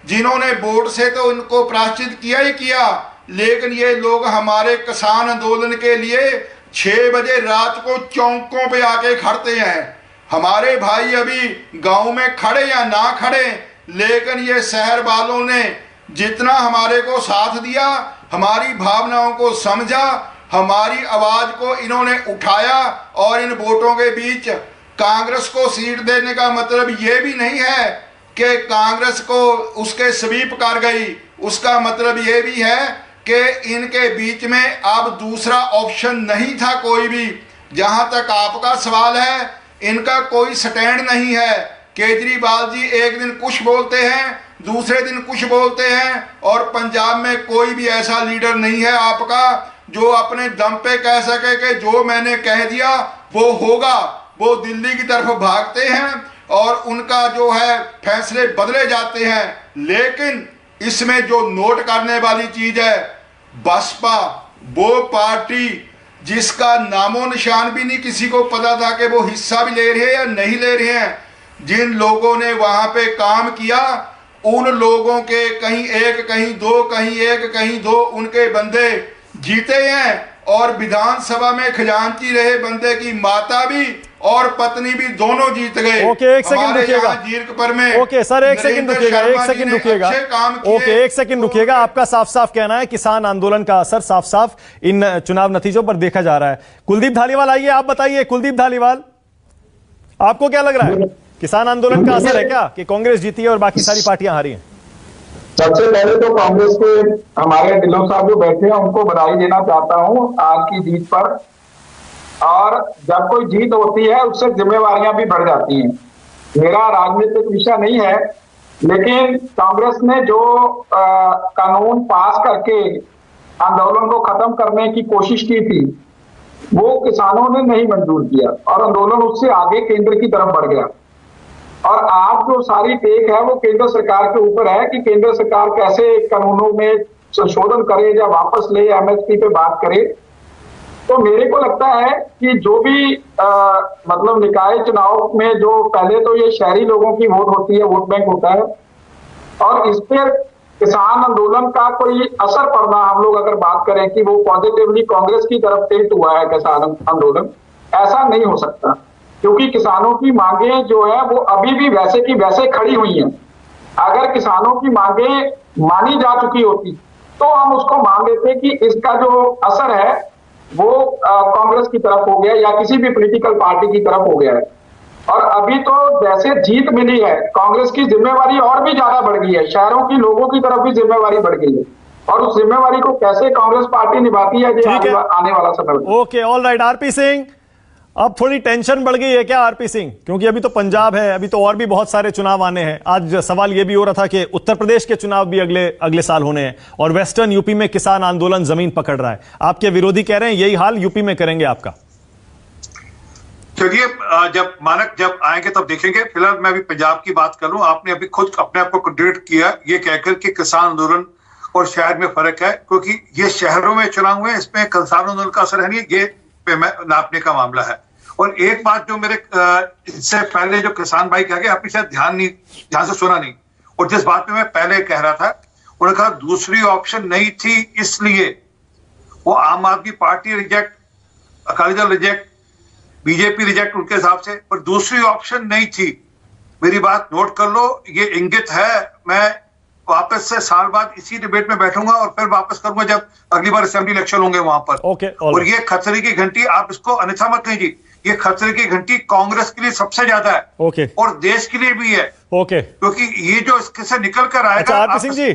Speaker 7: जिन्होंने वोट से तो उनको प्रायश्चित किया ही किया, लेकिन ये लोग हमारे किसान आंदोलन के लिए 6 बजे रात को चौकों पे आके खड़ते हैं। हमारे भाई अभी गांव में खड़े या ना खड़े, लेकिन ये शहर वालों ने जितना हमारे को साथ दिया, हमारी भावनाओं को समझा, हमारी आवाज को इन्होंने उठाया। और इन वोटों के बीच कांग्रेस को सीट देने का मतलब ये भी नहीं है कि कांग्रेस को उसके स्वीप कर गई। उसका मतलब ये भी है कि इनके बीच में अब दूसरा ऑप्शन नहीं था कोई भी। जहां तक आपका सवाल है, इनका कोई स्टैंड नहीं है। केजरीवाल जी एक दिन कुछ बोलते हैं, दूसरे दिन कुछ बोलते हैं। और पंजाब में कोई भी ऐसा लीडर नहीं है आपका जो अपने दम पे कह सके कि जो मैंने कह दिया वो होगा। वो दिल्ली की तरफ भागते हैं और उनका जो है फैसले बदले जाते हैं। लेकिन इसमें जो नोट करने वाली चीज है, बसपा वो पार्टी जिसका नामो निशान भी नहीं किसी को पता था कि वो हिस्सा भी ले रहे हैं या नहीं ले रहे हैं। जिन लोगों ने वहां पे काम किया, उन लोगों के कहीं एक कहीं दो, कहीं एक कहीं दो उनके बंदे जीते हैं। और विधानसभा में खजांची रहे बंदे की माता भी और पत्नी भी दोनों जीत गए।
Speaker 1: ओके, एक सेकंड रुकिएगा।
Speaker 7: जीरकपुर में
Speaker 1: ओके सर, एक सेकंड रुकिएगा, एक सेकंड रुकिएगा। ओके, एक सेकंड रुकिएगा। आपका साफ साफ कहना है किसान आंदोलन का असर साफ साफ इन चुनाव नतीजों पर देखा जा रहा है। कुलदीप धालीवाल आइए, आप बताइए। कुलदीप धालीवाल, आपको क्या लग रहा है, किसान आंदोलन का असर है क्या कि कांग्रेस जीती है और बाकी सारी पार्टियां हारी हैं?
Speaker 8: सबसे पहले तो कांग्रेस के हमारे ढिल्लों साहब जो बैठे हैं उनको बधाई देना चाहता हूं आज की जीत पर। और जब कोई जीत होती है उससे जिम्मेवारियां भी बढ़ जाती हैं। मेरा राजनीतिक विषय नहीं है, लेकिन कांग्रेस ने जो कानून पास करके आंदोलन को खत्म करने की कोशिश की थी वो किसानों ने नहीं मंजूर किया और आंदोलन उससे आगे केंद्र की तरफ बढ़ गया। और आज जो सारी टेक है वो केंद्र सरकार के ऊपर है कि केंद्र सरकार कैसे कानूनों में संशोधन करे या वापस ले, एमएसपी पे बात करे। तो मेरे को लगता है कि जो भी मतलब निकाय चुनाव में जो पहले तो ये शहरी लोगों की वोट होती है, वोट बैंक होता है, और इस पर किसान आंदोलन का कोई असर पड़ना, हम लोग अगर बात करें कि वो पॉजिटिवली कांग्रेस की तरफ टिल्ट हुआ है किसान आंदोलन, ऐसा नहीं हो सकता। क्योंकि किसानों की मांगे जो है वो अभी भी वैसे की वैसे खड़ी हुई हैं। अगर किसानों की मांगे मानी जा चुकी होती तो हम उसको मान लेते कि इसका जो असर है वो कांग्रेस की तरफ हो गया या किसी भी पॉलिटिकल पार्टी की तरफ हो गया है। और अभी तो जैसे जीत मिली है, कांग्रेस की जिम्मेवारी और भी ज्यादा बढ़ गई है, शहरों की लोगों की तरफ भी जिम्मेवारी बढ़ गई है। और उस जिम्मेवारी को कैसे कांग्रेस पार्टी निभाती है ये आने वाला समय।
Speaker 1: Okay, all right. RP Singh, अब थोड़ी टेंशन बढ़ गई है क्या आरपी सिंह? क्योंकि अभी तो पंजाब है, अभी तो और भी बहुत सारे चुनाव आने हैं। आज सवाल यह भी हो रहा था कि उत्तर प्रदेश के चुनाव भी अगले साल होने हैं और वेस्टर्न यूपी में किसान आंदोलन जमीन पकड़ रहा है। आपके विरोधी कह रहे हैं यही हाल यूपी में करेंगे आपका।
Speaker 4: चलिए, जब आएंगे तब देखेंगे। फिलहाल मैं अभी पंजाब की बात कर लूं। आपने अभी खुद अपने आप को कॉन्ट्रडिक्ट किया ये कहकर कि किसान आंदोलन और शहर में फर्क है, क्योंकि ये शहरों में चुनाव हुए, इसमें किसान आंदोलन का असर है नहीं, ये नापने का मामला है। और एक बात जो मेरे इससे पहले जो किसान भाई कह गए, आपने शायद ध्यान से सुना नहीं, और जिस बात में मैं पहले कह रहा था, उन्होंने कहा दूसरी ऑप्शन नहीं थी, इसलिए वो आम आदमी party reject, Akali Dal reject, BJP reject उनके हिसाब से, पर दूसरी ऑप्शन नहीं थी। मेरी बात नोट कर लो, ये इंगित है। मैं वापस से साल बाद इसी डिबेट में बैठूंगा और फिर वापस करूंगा जब अगली बार असेंबली इलेक्शन होंगे वहां पर। और ये खतरे की घंटी, आप इसको अन्यथा मत कीजिए, ये खतरे की घंटी कांग्रेस के लिए सबसे ज्यादा है और देश के लिए भी है। क्योंकि ये जो इससे निकल कर आएगा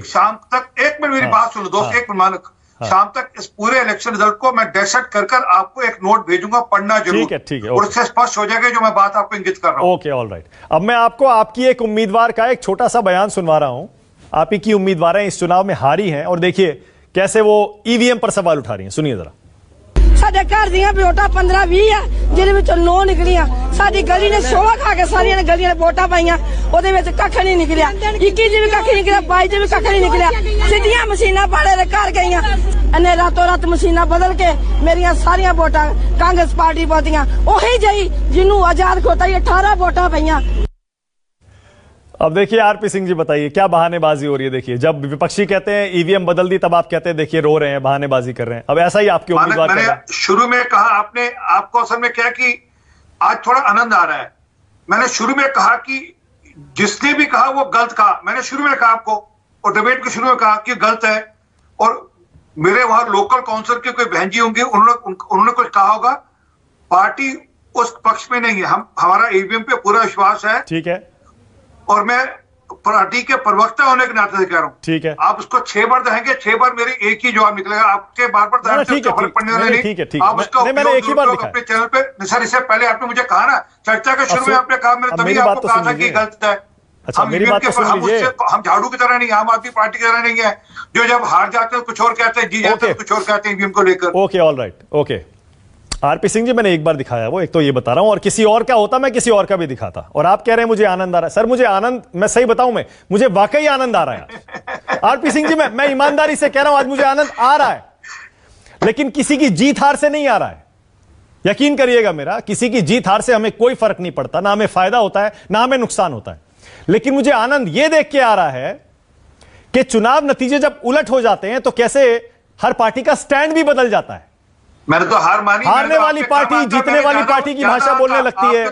Speaker 4: शाम तक, एक मिनट मेरी बात सुनो दोस्त, एक मिनट मानक, शाम तक इस पूरे इलेक्शन रिजल्ट को मैं डेसट कर आपको एक नोट भेजूंगा, पढ़ना जरूर। ठीक है, और इससे स्पष्ट हो जाएगा जो मैं बात आपको इंगित कर रहा हूं।
Speaker 1: Okay, alright. अब मैं आपको आपकी एक उम्मीदवार का एक छोटा सा बयान सुनवा रहा हूं। आप ही की उम्मीदवारें इस चुनाव में हारी हैं और देखिए कैसे वो ईवीएम पर सवाल उठा रही हैं। सुनिए जरा।
Speaker 9: ਸਾਡੇ ਘਰ ਦੀਆਂ ਵੋਟਾਂ 15-20 ਆ, ਜਿਹਦੇ ਵਿੱਚੋਂ 9 ਨਿਕਲੀਆਂ। ਸਾਡੀ ਗਲੀ ਨੇ ਸੋਹਾ ਖਾ ਕੇ ਸਾਰੀਆਂ ਨੇ ਗਲੀਆਂ ਨੇ ਵੋਟਾਂ ਪਾਈਆਂ, ਉਹਦੇ ਵਿੱਚ ਕੱਖ ਨਹੀਂ ਨਿਕਲਿਆ। 21 ਚ ਵੀ ਕੱਖ ਨਹੀਂ ਨਿਕਲਿਆ, 22 ਚ ਵੀ ਕੱਖ ਨਹੀਂ ਨਿਕਲਿਆ। ਸਿੱਧੀਆਂ ਮਸ਼ੀਨਾਂ ਪਾੜੇ ਦੇ ਘਰ ਗਈਆਂ, ਇਹਨੇ ਰਾਤੋਂ ਰਾਤ ਮਸ਼ੀਨਾਂ ਬਦਲ ਕੇ ਮੇਰੀਆਂ ਸਾਰੀਆਂ ਵੋਟਾਂ ਕਾਂਗਰਸ ਪਾਰਟੀ ਪਾਤੀਆਂ। ਉਹੀ ਜਈ ਜਿਹਨੂੰ ਆਜ਼ਾਦ ਖੋਤਾ 18 ਵੋਟਾਂ ਪਈਆਂ।
Speaker 1: अब देखिए आरपी सिंह जी, बताइए क्या बहानेबाजी हो रही है। देखिए जब विपक्षी कहते हैं ईवीएम बदल दी, तब आप कहते हैं देखिए रो रहे हैं, बहानेबाजी कर रहे हैं। अब ऐसा ही आपके उम्मीदवार कर रहे हैं।
Speaker 4: शुरू में कहा आपको असल में क्या कि आज थोड़ा आनंद आ रहा है। मैंने शुरू में कहा कि जिसने भी कहा वो गलत कहा। मैंने शुरू में कहा आपको, और डिबेट के शुरू में कहा कि गलत है, और मेरे वहां लोकल काउंसिल के कोई बहन जी होंगे, उन्होंने कुछ कहा होगा। पार्टी उस पक्ष में नहीं है, हमारा ईवीएम पे पूरा विश्वास है।
Speaker 1: ठीक है,
Speaker 4: और मैं पार्टी के प्रवक्ता होने के नाते से कह रहा हूं।
Speaker 1: ठीक है,
Speaker 4: आप उसको 6 बार दहेंगे, 6 बार मेरी एक ही जवाब निकलेगा, आपके बार बार फर्क पड़ने वाला नहीं। आप उसका
Speaker 1: मैंने एक ही बार
Speaker 4: अपने चैनल पे, सर इससे पहले आपने मुझे कहा ना, चर्चा के शुरू में आपने कहा, मैंने तभी आपको कहा था कि गलत है।
Speaker 1: अच्छा, मेरी बात तो सुन लीजिए।
Speaker 4: हम झाड़ू की तरह नहीं, आम आदमी पार्टी की तरह नहीं है जो जब हार जाते हैं कुछ और कहते हैं, जी जाते हैं कुछ और कहते हैं ईवीएम को लेकर।
Speaker 1: Okay, alright, okay. RP Singh ji, मैंने एक बार दिखाया वो, एक तो ये बता रहा हूं, और किसी और का होता मैं किसी और का भी दिखाता। और आप कह रहे हैं मुझे आनंद आ रहा है। सर मुझे आनंद, मैं सही बताऊं, मुझे वाकई आनंद आ रहा है। आरपी सिंह जी, मैं ईमानदारी से कह रहा हूं, आज मुझे आनंद आ रहा है, लेकिन किसी की जीत हार से नहीं आ रहा है। यकीन करिएगा मेरा, किसी की जीत हार से हमें कोई फर्क नहीं पड़ता, ना हमें फायदा होता है ना हमें नुकसान होता है। लेकिन मुझे आनंद यह देख के आ रहा है कि चुनाव नतीजे जब उलट हो जाते हैं तो कैसे हर पार्टी का स्टैंड भी बदल जाता है।
Speaker 4: मैंने तो हार मानी।
Speaker 1: हारने वाली पार्टी जीतने वाली पार्टी की भाषा बोलने लगती है,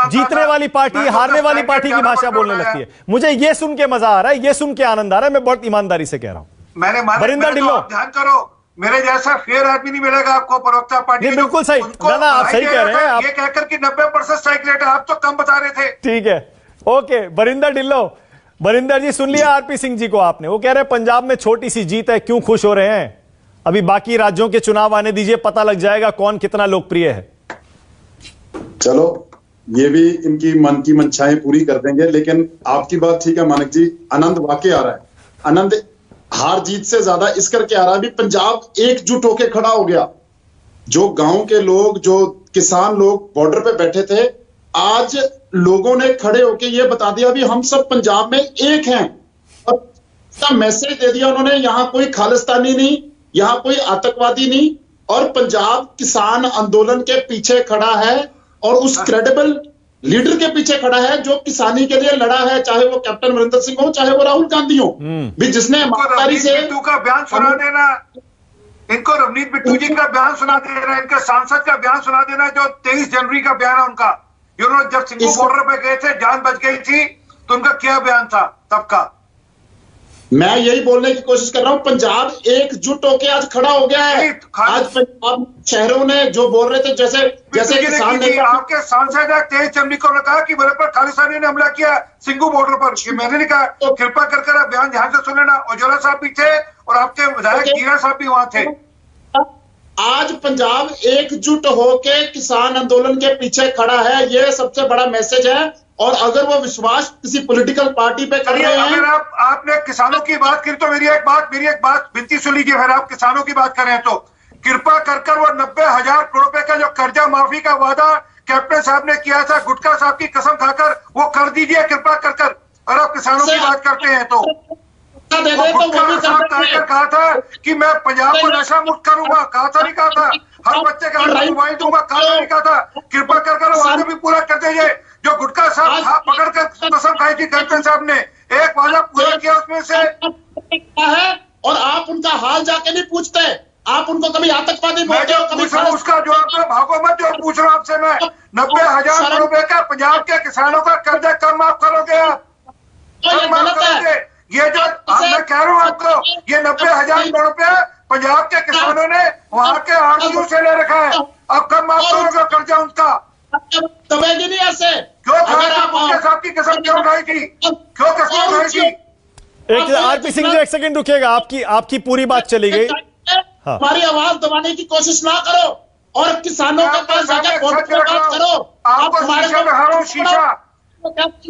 Speaker 1: जीतने वाली पार्टी हारने वाली पार्टी की भाषा बोलने लगती है। मुझे ये सुन के मजा आ रहा है, ये सुन के आनंद आ रहा है। मैं बहुत ईमानदारी से कह रहा हूं।
Speaker 4: मैंने
Speaker 1: बरिंदर ढिल्लो,
Speaker 4: ध्यान करो, मेरे जैसा फेयर आदमी नहीं मिलेगा आपको प्रवक्ता पार्टी।
Speaker 1: बिल्कुल सही, ना आप सही कह रहे हैं।
Speaker 4: ये कहकर कि 90% स्ट्राइक रेट है, आप तो कम बता रहे थे।
Speaker 1: ठीक है, ओके। बरिंदर ढिल्लो, बरिंदर जी सुन लिया आरपी सिंह जी को आपने। वो कह रहे हैं पंजाब में छोटी सी जीत है, क्यों खुश हो रहे हैं। अभी बाकी राज्यों के चुनाव आने दीजिए, पता लग जाएगा कौन कितना लोकप्रिय है।
Speaker 3: चलो, ये भी इनकी मन की मंशाएं पूरी कर देंगे। लेकिन आपकी बात ठीक है मानक जी, आनंद वाकई आ रहा है। आनंद हार जीत से ज्यादा इस करके आ रहा है, अभी पंजाब एकजुट होके खड़ा हो गया। जो गांव के लोग, जो किसान लोग बॉर्डर पे बैठे थे, आज लोगों ने खड़े होके ये बता दिया भी हम सब पंजाब में एक हैं, और इसका मैसेज दे दिया उन्होंने, यहां कोई खालिस्तानी नहीं, यहां कोई आतंकवादी नहीं, और पंजाब किसान आंदोलन के पीछे खड़ा है, और उस क्रेडिबल लीडर के पीछे खड़ा है जो किसानी के लिए लड़ा है, चाहे वो कैप्टन अमरिंदर सिंह हो, चाहे वो राहुल गांधी हो, भी जिसने ईमानदारी से
Speaker 4: का बयान सुना देना, इनको रवनीत बिट्टू जी का बयान सुना देना, इनके सांसद का बयान सुना देना जो 23 जनवरी का बयान है उनका। उन्होंने जब सिंघू बॉर्डर पे गए थे, जान बच गई थी, तो उनका क्या बयान था तब का।
Speaker 3: मैं यही बोलने की कोशिश कर रहा हूं, पंजाब एकजुट होके आज खड़ा हो गया है। आज पंजाब शहरों ने जो बोल रहे थे, जैसे किसान ने,
Speaker 4: आपके सांसद 23 जनवरी को कहा कि मेरे पर खालिस्तानी ने हमला किया सिंघू बॉर्डर पर, ये मैंने नहीं कहा। तो कृपा कर आप बयान ध्यान से सुन लेना। उज्ज्वला साहब भी थे और आपके विधायक कीरा साहब भी वहां थे।
Speaker 3: आज पंजाब एकजुट होके किसान आंदोलन के पीछे खड़ा है, ये सबसे बड़ा मैसेज है। और अगर वो विश्वास किसी पॉलिटिकल पार्टी पे कर रहे हैं,
Speaker 4: अगर आपने किसानों की बात की तो मेरी एक बात विनती सुन लीजिए। फिर आप किसानों की बात करें तो कृपा कर वो 90,000 करोड़ रुपए का जो कर्जा माफी का वादा कैप्टन साहब ने किया था, गुटका साहब की कसम खाकर वो कर दीजिए कृपा कर कर। और आप किसानों की बात करते हैं तो गुटका साहब कहा था कि मैं पंजाब को नशा मुक्त करूंगा, कहा था नहीं कहा था? हर बच्चे का मोबाइल दूंगा, कहा था नहीं कहा था? कृपा कर कर वादे भी पूरा कर दीजिए। जो गुटका साहब पकड़ कर कसम खाई थी कैप्टन साहब ने, एक वादा पूरा किया उसमें से
Speaker 10: है। और आप उनका हाल जाके नहीं पूछते, आप उनको कभी आतंकवादी बोलते हो, कभी
Speaker 4: उसका जवाब तो भागो मत। जो पूछ रहा हूं आपसे मैं, 90,000 रुपए का पंजाब के किसानों का कर्जा कब माफ करोगे आप? कब माफ करोगे? ये जो मैं कह रहा हूँ आपको, ये 90,000 रुपए पंजाब के किसानों ने वहां के आरटीयू से ले रखा है, अब कब माफ करोगे कर्जा उनका?
Speaker 10: दबेगी नहीं ऐसे।
Speaker 4: क्यों साहब की कसम क्यों उठाई थी? क्यों कसम उठाई थी?
Speaker 1: एक आरपी सिंह जी, एक सेकंड रुकिएगा, आपकी पूरी बात चली गई। हाँ।
Speaker 10: हमारी आवाज दबाने की कोशिश ना करो और किसानों के पास जाकर बात करो।
Speaker 4: आपको शीशा दिखा रहा हूं, शीशा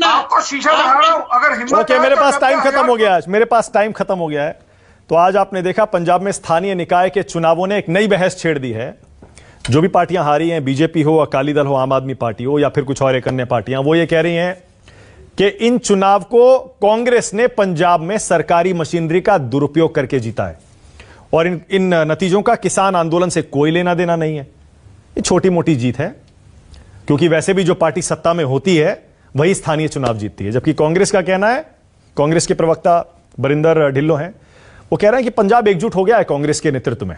Speaker 4: आपको शीशा दिखा रहा हूं। अगर हिम्मत
Speaker 1: ओके, मेरे पास टाइम खत्म हो गया, आज मेरे पास टाइम खत्म हो गया है। तो आज आपने देखा पंजाब में स्थानीय निकाय के चुनावों ने एक नई बहस छेड़ दी है। जो भी पार्टियां हारी हैं, बीजेपी हो, अकाली दल हो, आम आदमी पार्टी हो या फिर कुछ और एक अन्य पार्टियां, वो ये कह रही हैं कि इन चुनाव को कांग्रेस ने पंजाब में सरकारी मशीनरी का दुरुपयोग करके जीता है और इन नतीजों का किसान आंदोलन से कोई लेना देना नहीं है। ये छोटी मोटी जीत है, क्योंकि वैसे भी जो पार्टी सत्ता में होती है वही स्थानीय चुनाव जीतती है। जबकि कांग्रेस का कहना है, कांग्रेस के प्रवक्ता बरिंदर ढिल्लों हैं, वो कह रहे हैं कि पंजाब एकजुट हो गया है कांग्रेस के नेतृत्व में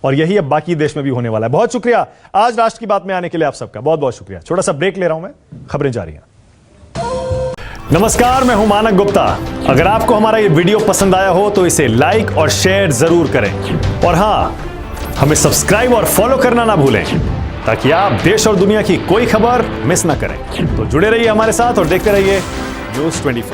Speaker 1: और यही अब बाकी देश में भी होने वाला है। बहुत शुक्रिया आज राष्ट्र की बात में आने के लिए आप सबका, बहुत बहुत शुक्रिया। छोटा सा ब्रेक ले रहा हूं मैं, खबरें जारी हैं। नमस्कार, मैं हूं मानक गुप्ता। अगर आपको हमारा ये वीडियो पसंद आया हो तो इसे लाइक और शेयर जरूर करें और हां, हमें सब्सक्राइब और फॉलो करना ना भूलें ताकि आप देश और दुनिया की कोई खबर मिस ना करें। तो जुड़े रहिए हमारे साथ और देखते रहिए न्यूज़ 24।